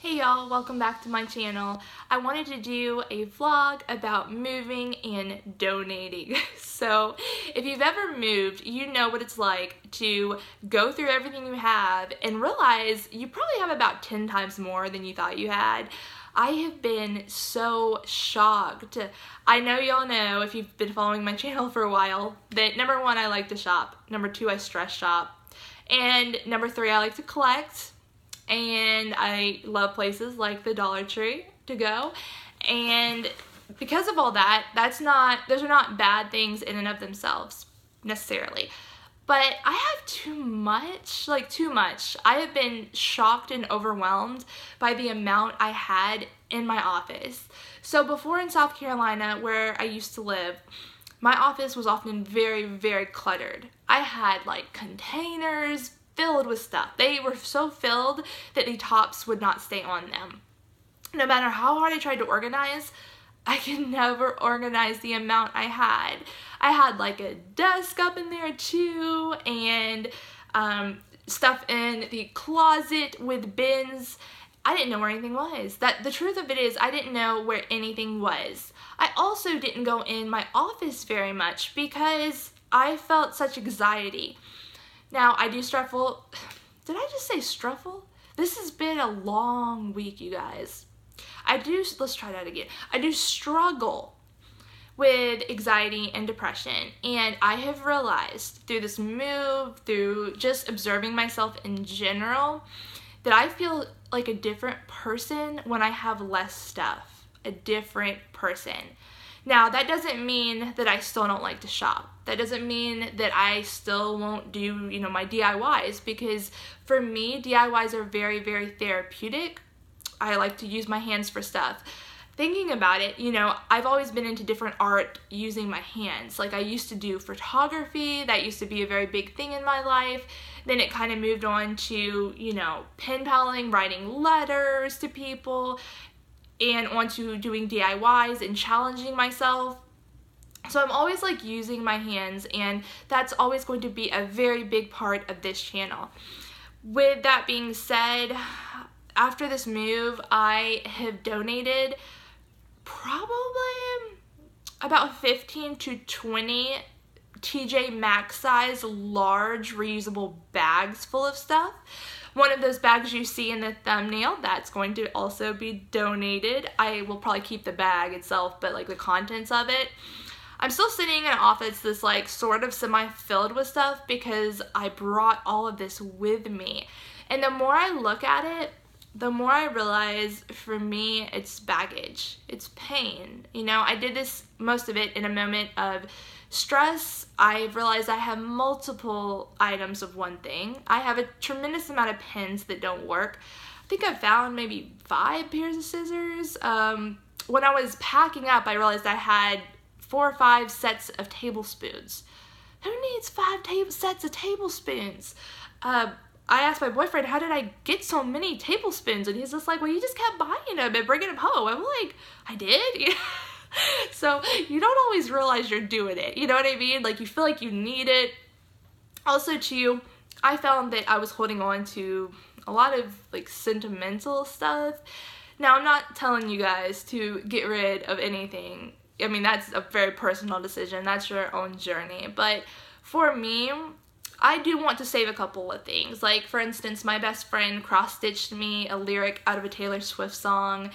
Hey y'all, welcome back to my channel. I wanted to do a vlog about moving and donating. So if you've ever moved, you know what it's like to go through everything you have and realize you probably have about 10 times more than you thought you had. I have been so shocked. I know y'all know, if you've been following my channel for a while, that number one, I like to shop. Number two, I stress shop. And number three, I like to collect. And I love places like the Dollar Tree to go. And because of all that, those are not bad things in and of themselves, necessarily. But I have too much. I have been shocked and overwhelmed by the amount I had in my office. So before in South Carolina, where I used to live, my office was often very, very cluttered. I had like containers filled with stuff. They were so filled that the tops would not stay on them. No matter how hard I tried to organize, I could never organize the amount I had. I had like a desk up in there too, and stuff in the closet with bins. I didn't know where anything was. The truth of it is, I didn't know where anything was. I also didn't go in my office very much because I felt such anxiety. Now, I do struggle. Did I just say struffle? This has been a long week, you guys. Let's try that again. I do struggle with anxiety and depression. And I have realized through this move, through just observing myself in general, that I feel like a different person when I have less stuff. A different person. Now, that doesn't mean that I still don't like to shop. That doesn't mean that I still won't do, my DIYs, because for me, DIYs are very, very therapeutic. I like to use my hands for stuff. Thinking about it, I've always been into different art using my hands. Like, I used to do photography. That used to be a very big thing in my life. Then it kind of moved on to, pen paling, writing letters to people, and onto doing DIYs and challenging myself. So I'm always like using my hands, and that's always going to be a very big part of this channel. With that being said, after this move, I have donated probably about 15 to 20 TJ Maxx size large reusable bags full of stuff. One of those bags you see in the thumbnail, that's going to also be donated. I will probably keep the bag itself, but like the contents of it. I'm still sitting in an office that's like sort of semi-filled with stuff because I brought all of this with me. And the more I look at it, the more I realize for me it's baggage. It's pain. I did most of it in a moment of stress. I've realized I have multiple items of one thing. I have a tremendous amount of pens that don't work. I think I found maybe 5 pairs of scissors. When I was packing up, I realized I had 4 or 5 sets of tablespoons. Who needs 5 sets of tablespoons? I asked my boyfriend, how did I get so many tablespoons? And he's just like, well, you just kept buying them and bringing them home. I'm like, I did? So you don't always realize you're doing it. You know what I mean? Like, you feel like you need it. Also, too, I found that I was holding on to a lot of like sentimental stuff. Now, I'm not telling you guys to get rid of anything. I mean, that's a very personal decision. That's your own journey. But for me, I do want to save a couple of things. Like, for instance, my best friend cross-stitched me a lyric out of a Taylor Swift song.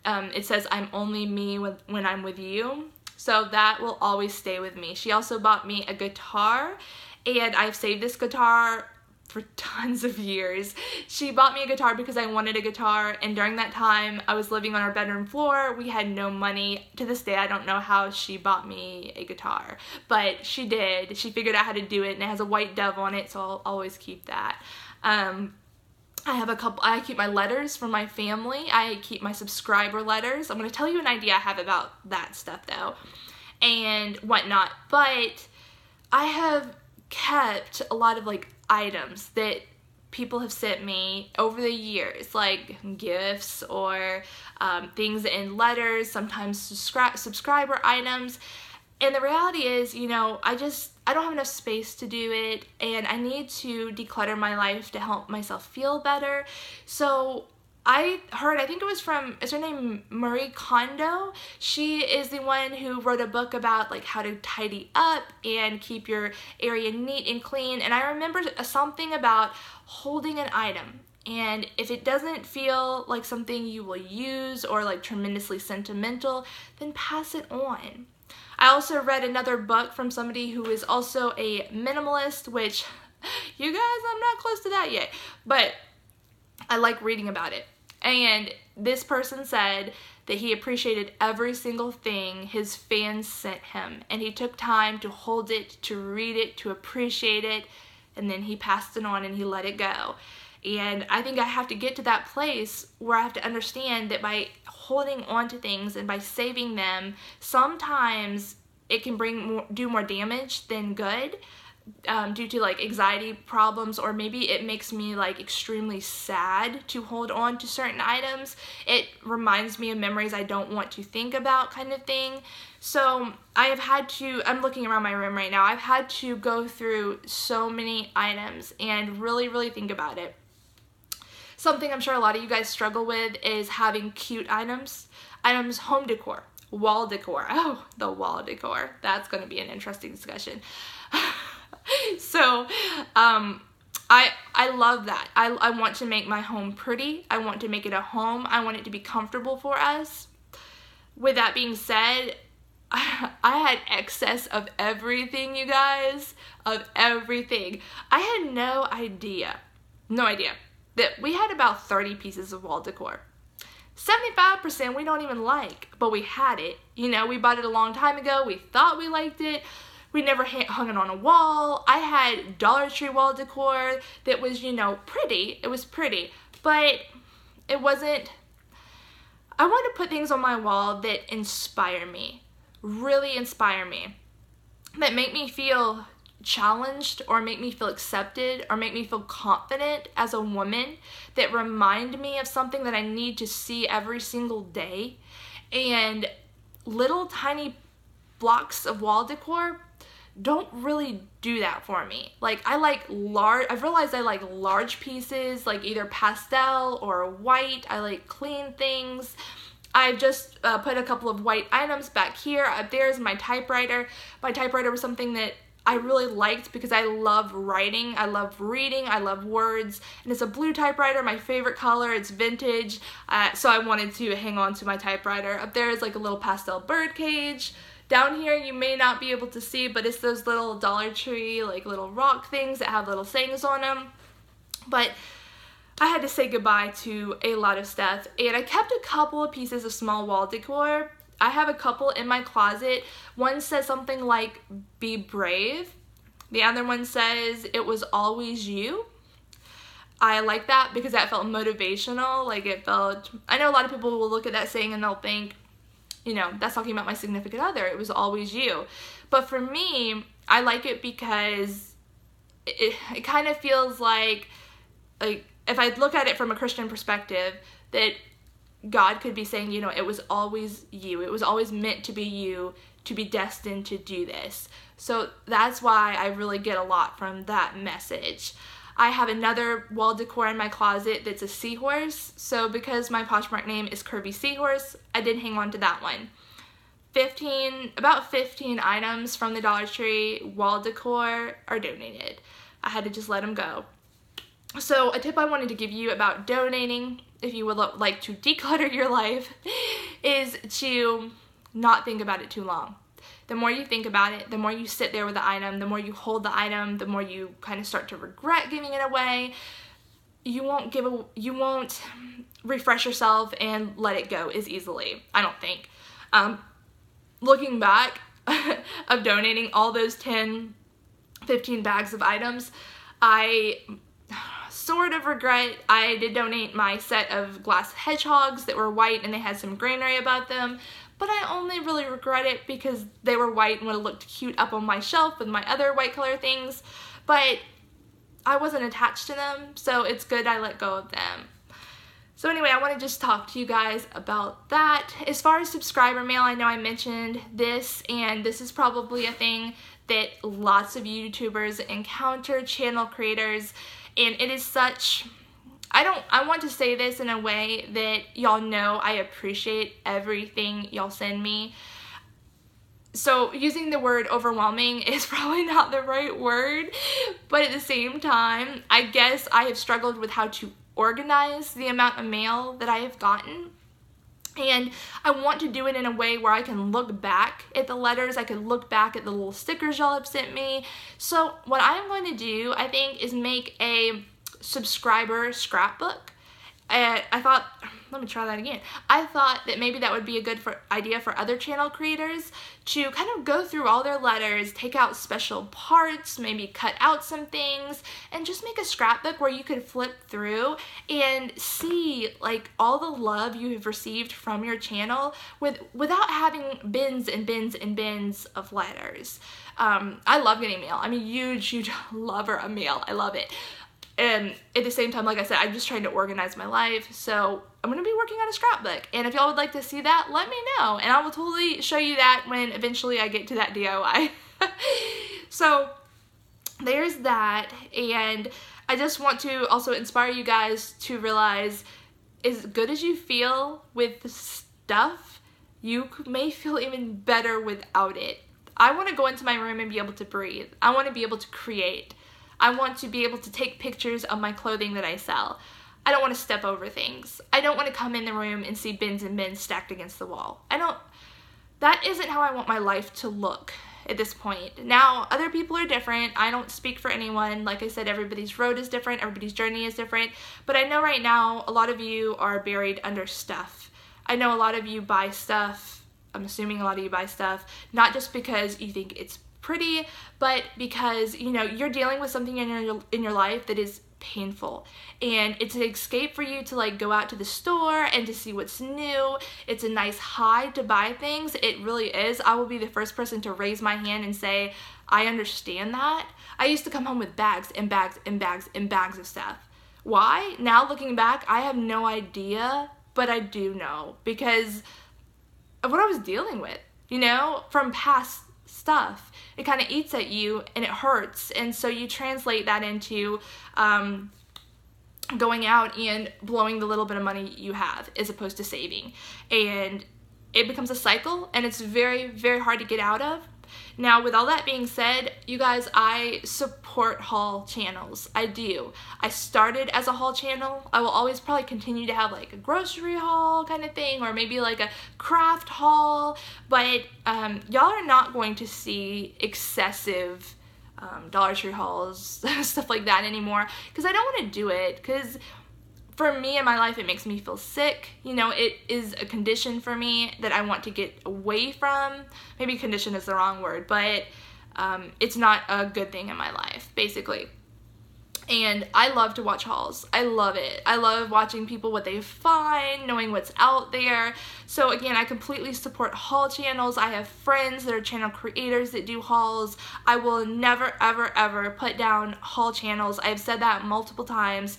It says, I'm only me when I'm with you. So that will always stay with me. She also bought me a guitar, and I've saved this guitar for tons of years. She bought me a guitar because I wanted a guitar, and during that time, I was living on our bedroom floor. We had no money. To this day, I don't know how she bought me a guitar, but she did. She figured out how to do it, and it has a white dove on it, so I'll always keep that. I keep my letters from my family. I keep my subscriber letters. I'm going to tell you an idea I have about that stuff, though, and whatnot. But I have kept a lot of like items that people have sent me over the years, like gifts or things in letters, sometimes subscriber items. And the reality is, I don't have enough space to do it, and I need to declutter my life to help myself feel better. So I heard, I think it was from, is her name Marie Kondo? She is the one who wrote a book about like how to tidy up and keep your area neat and clean. And I remember something about holding an item, and if it doesn't feel like something you will use or like tremendously sentimental, then pass it on. I also read another book from somebody who is also a minimalist, which you guys, I'm not close to that yet, but I like reading about it. And this person said that he appreciated every single thing his fans sent him, and he took time to hold it, to read it, to appreciate it, and then he passed it on and he let it go. And I think I have to get to that place where I have to understand that by holding on to things and by saving them, sometimes it can do more damage than good. Due to like anxiety problems, or maybe it makes me like extremely sad to hold on to certain items. It reminds me of memories I don't want to think about, kind of thing. So I have had to, I'm looking around my room right now, I've had to go through so many items and really think about it. Something I'm sure a lot of you guys struggle with is having cute items, home decor, wall decor. Oh, the wall decor. That's going to be an interesting discussion. So, I love that. I want to make my home pretty. I want to make it a home. I want it to be comfortable for us. With that being said, I had excess of everything, you guys, of everything. I had no idea that we had about 30 pieces of wall decor. 75% we don't even like, but we had it. You know, we bought it a long time ago. We thought we liked it. We never hung it on a wall. I had Dollar Tree wall decor that was, you know, pretty. It was pretty, but it wasn't. I want to put things on my wall that inspire me, really inspire me, that make me feel challenged or make me feel accepted or make me feel confident as a woman, that remind me of something that I need to see every single day. And little tiny blocks of wall decor don't really do that for me. Like, I've realized I like large pieces, like either pastel or white. I like clean things. I've just put a couple of white items back here. Up there is my typewriter. My typewriter was something that I really liked because I love writing, I love reading, I love words, and it's a blue typewriter, my favorite color. It's vintage, so I wanted to hang on to my typewriter. Up there is like a little pastel bird cage. Down here you may not be able to see, but it's those little Dollar Tree, like little rock things that have little sayings on them. But I had to say goodbye to a lot of stuff, and I kept a couple of pieces of small wall decor. I have a couple in my closet. One says something like, "Be brave." The other one says, "It was always you." I like that because that felt motivational. Like, it felt, I know a lot of people will look at that saying and they'll think, you know, that's talking about my significant other. It was always you. But for me, I like it because it kind of feels like if I look at it from a Christian perspective, that God could be saying, you know, it was always you. It was always meant to be you, to be destined to do this. So that's why I really get a lot from that message. I have another wall decor in my closet that's a seahorse. So because my Poshmark name is Curvy Seahorse, I did hang on to that one. About 15 items from the Dollar Tree wall decor are donated. I had to just let them go. So a tip I wanted to give you about donating, if you would like to declutter your life, is to not think about it too long. The more you think about it, the more you sit there with the item, the more you hold the item, the more you kind of start to regret giving it away. You won't refresh yourself and let it go as easily, I don't think. Looking back of donating all those 10, 15 bags of items, I sort of regret. I did donate my set of glass hedgehogs that were white and they had some greenery about them, but I only really regret it because they were white and would have looked cute up on my shelf with my other white color things, but I wasn't attached to them, so it's good I let go of them. So anyway, I want to just talk to you guys about that. As far as subscriber mail, I know I mentioned this, and this is probably a thing that lots of YouTubers encounter, channel creators, and it is such I want to say this in a way that y'all know I appreciate everything y'all send me. So using the word overwhelming is probably not the right word, but at the same time, I guess I have struggled with how to organize the amount of mail that I have gotten. And I want to do it in a way where I can look back at the letters, I can look back at the little stickers y'all have sent me. So what I'm going to do, I think, is make a subscriber scrapbook. And I thought, let me try that again. I thought that maybe that would be a good idea for other channel creators to kind of go through all their letters, take out special parts, maybe cut out some things, and just make a scrapbook where you could flip through and see like all the love you have received from your channel without having bins and bins and bins of letters. I love getting mail. I'm a huge lover of mail. I love it. And at the same time, like I said, I'm just trying to organize my life, so I'm going to be working on a scrapbook. And if y'all would like to see that, let me know, and I will totally show you that when eventually I get to that DIY. So there's that, and I just want to also inspire you guys to realize, as good as you feel with stuff, you may feel even better without it. I want to go into my room and be able to breathe. I want to be able to create. I want to be able to take pictures of my clothing that I sell. I don't want to step over things. I don't want to come in the room and see bins and bins stacked against the wall. That isn't how I want my life to look at this point. Now, other people are different. I don't speak for anyone. Like I said, everybody's road is different. Everybody's journey is different. But I know right now a lot of you are buried under stuff. I know a lot of you buy stuff. I'm assuming a lot of you buy stuff, not just because you think it's pretty, but because, you know, you're dealing with something in your life that is painful, and it's an escape for you to like go out to the store and to see what's new. It's a nice high to buy things. It really is. I will be the first person to raise my hand and say I understand that. I used to come home with bags and bags and bags and bags of stuff. Why? Now looking back, I have no idea, but I do know because of what I was dealing with, you know, from past stuff. It kind of eats at you and it hurts, and so you translate that into going out and blowing the little bit of money you have as opposed to saving, and it becomes a cycle, and it's very hard to get out of. Now, with all that being said, you guys, I support haul channels. I do. I started as a haul channel. I will always probably continue to have like a grocery haul kind of thing, or maybe like a craft haul, but y'all are not going to see excessive Dollar Tree hauls, stuff like that anymore, because I don't want to do it, because for me in my life, it makes me feel sick. You know, it is a condition for me that I want to get away from. Maybe condition is the wrong word, but it's not a good thing in my life, basically. And I love to watch hauls. I love it. I love watching people, what they find, knowing what's out there. So again, I completely support haul channels. I have friends that are channel creators that do hauls. I will never, ever put down haul channels. I've said that multiple times.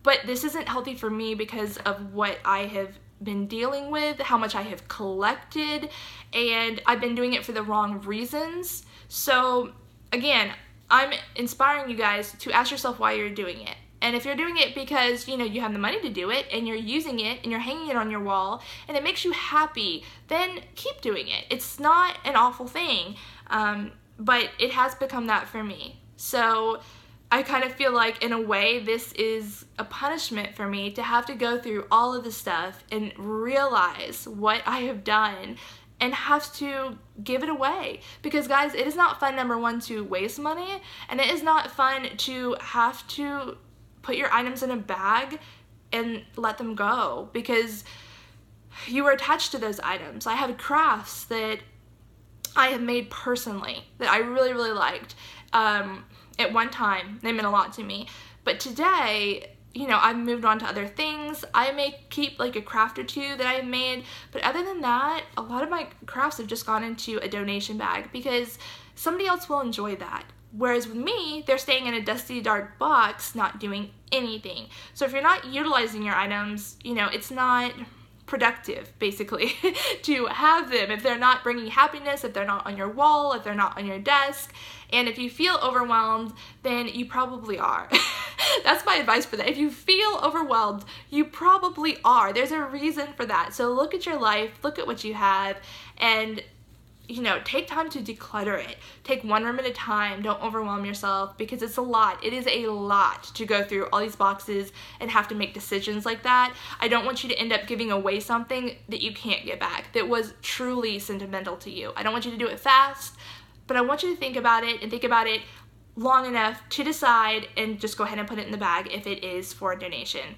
But this isn't healthy for me because of what I have been dealing with, how much I have collected, and I've been doing it for the wrong reasons. So again, I'm inspiring you guys to ask yourself why you're doing it. And if you're doing it because, you know, you have the money to do it and you're using it and you're hanging it on your wall and it makes you happy, then keep doing it. It's not an awful thing, but it has become that for me. So I kind of feel like, in a way, this is a punishment for me to have to go through all of the stuff and realize what I have done and have to give it away. Because guys, it is not fun, number one, to waste money, and it is not fun to have to put your items in a bag and let them go because you were attached to those items. I have crafts that I have made personally that I really liked. At one time, they meant a lot to me, but today, you know, I've moved on to other things. I may keep like a craft or two that I've made, but other than that, a lot of my crafts have just gone into a donation bag because somebody else will enjoy that. Whereas with me, they're staying in a dusty, dark box, not doing anything. So if you're not utilizing your items, you know, it's not productive, basically, to have them if they're not bringing happiness, if they're not on your wall, if they're not on your desk. And if you feel overwhelmed, then you probably are. That's my advice for that. If you feel overwhelmed, you probably are. There's a reason for that. So look at your life, look at what you have, and take time to declutter it. Take one room at a time. Don't overwhelm yourself, because it's a lot. It is a lot to go through all these boxes and have to make decisions like that. I don't want you to end up giving away something that you can't get back, that was truly sentimental to you. I don't want you to do it fast, but I want you to think about it, and think about it long enough to decide, and just go ahead and put it in the bag if it is for a donation.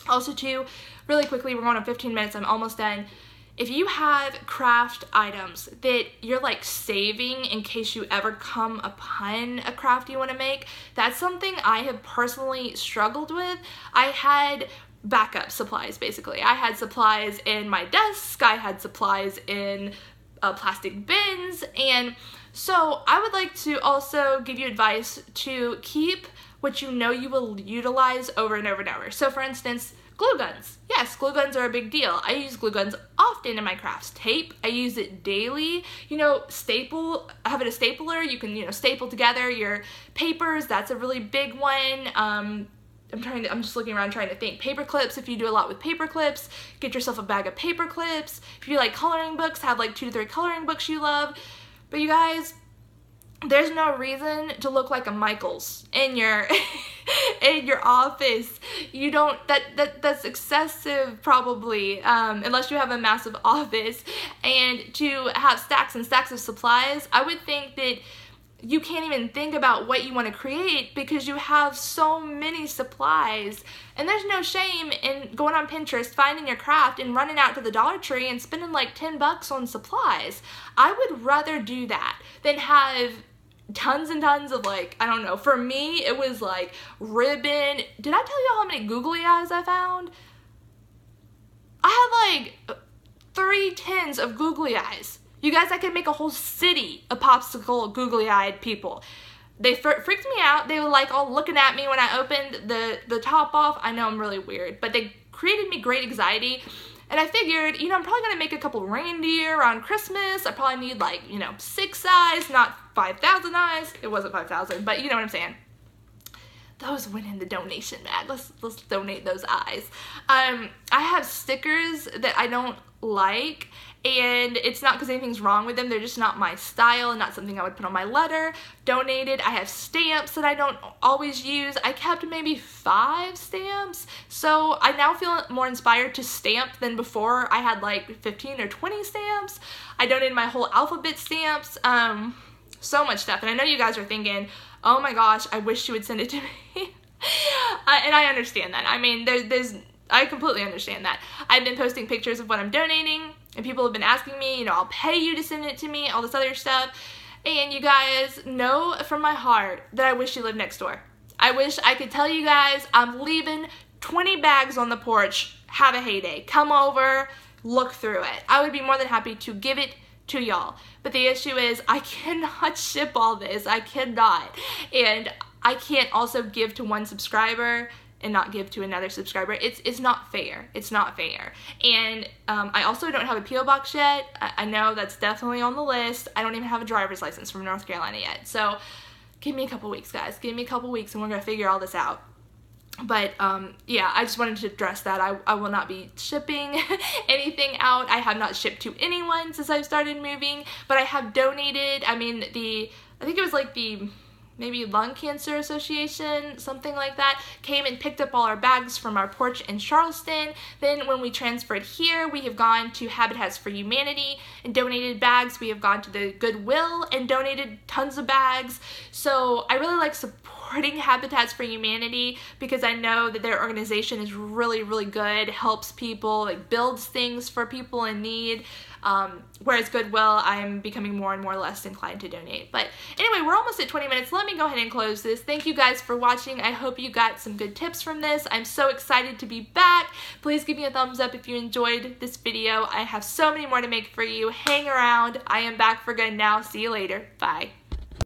Also too, really quickly, we're going on 15 minutes, I'm almost done. If you have craft items that you're like saving in case you ever come upon a craft you want to make, that's something I have personally struggled with. I had backup supplies, basically. I had supplies in my desk, I had supplies in plastic bins, and so I would like to also give you advice to keep what you know you will utilize over and over and over. So for instance, glue guns. Yes, glue guns are a big deal. I use glue guns often in my crafts. Tape, I use it daily. Have a stapler. You can, staple together your papers. That's a really big one. I'm just looking around trying to think. Paper clips, if you do a lot with paper clips, get yourself a bag of paper clips. If you like coloring books, have like 2 to 3 coloring books you love. But you guys, there's no reason to look like a Michaels in your in your office. You don't, that's excessive probably, unless you have a massive office. And to have stacks and stacks of supplies, I would think that you can't even think about what you want to create because you have so many supplies. And there's no shame in going on Pinterest, finding your craft, and running out to the Dollar Tree and spending like $10 on supplies. I would rather do that than have tons and tons of, like, I don't know, for me it was like ribbon. Did I tell you how many googly eyes I found? I had like 3 tins of googly eyes. You guys, I could make a whole city of popsicle googly-eyed people. They freaked me out. They were like all looking at me when I opened the top off. I know I'm really weird, but they created me great anxiety. And I figured, I'm probably going to make a couple reindeer around Christmas. I probably need like, 6 eyes, not 5,000 eyes. It wasn't 5,000, but you know what I'm saying. Those went in the donation bag. Let's donate those eyes. I have stickers that I don't like, and it's not because anything's wrong with them. They're just not my style and not something I would put on my letter. Donated. I have stamps that I don't always use. I kept maybe 5 stamps, so I now feel more inspired to stamp than before. I had like 15 or 20 stamps. I donated my whole alphabet stamps. So much stuff, and I know you guys are thinking, oh my gosh, I wish you would send it to me. And I understand that. I mean, I completely understand that. I've been posting pictures of what I'm donating, and people have been asking me, I'll pay you to send it to me, all this other stuff. And you guys know from my heart that I wish you lived next door. I wish I could tell you guys I'm leaving 20 bags on the porch, have a heyday. Come over, look through it. I would be more than happy to give it to y'all. But the issue is I cannot ship all this. I cannot. And I can't also give to one subscriber and not give to another subscriber. It's not fair. It's not fair. And I also don't have a P.O. box yet. I know that's definitely on the list. I don't even have a driver's license from North Carolina yet. So give me a couple weeks, guys. Give me a couple weeks and we're going to figure all this out. But yeah, I just wanted to address that. I will not be shipping anything out. I have not shipped to anyone since I've started moving, but I have donated. I mean, I think it was like the maybe Lung Cancer Association, something like that, came and picked up all our bags from our porch in Charleston. Then when we transferred here, we have gone to Habitats for Humanity and donated bags. We have gone to the Goodwill and donated tons of bags. So I really like supporting Habitats for Humanity because I know that their organization is really, really good, helps people, like builds things for people in need. Whereas Goodwill, I'm becoming more and more less inclined to donate. But anyway, we're almost at 20 minutes. Let me go ahead and close this. Thank you guys for watching. I hope you got some good tips from this. I'm so excited to be back. Please give me a thumbs up if you enjoyed this video. I have so many more to make for you. Hang around. I am back for good now. See you later. Bye.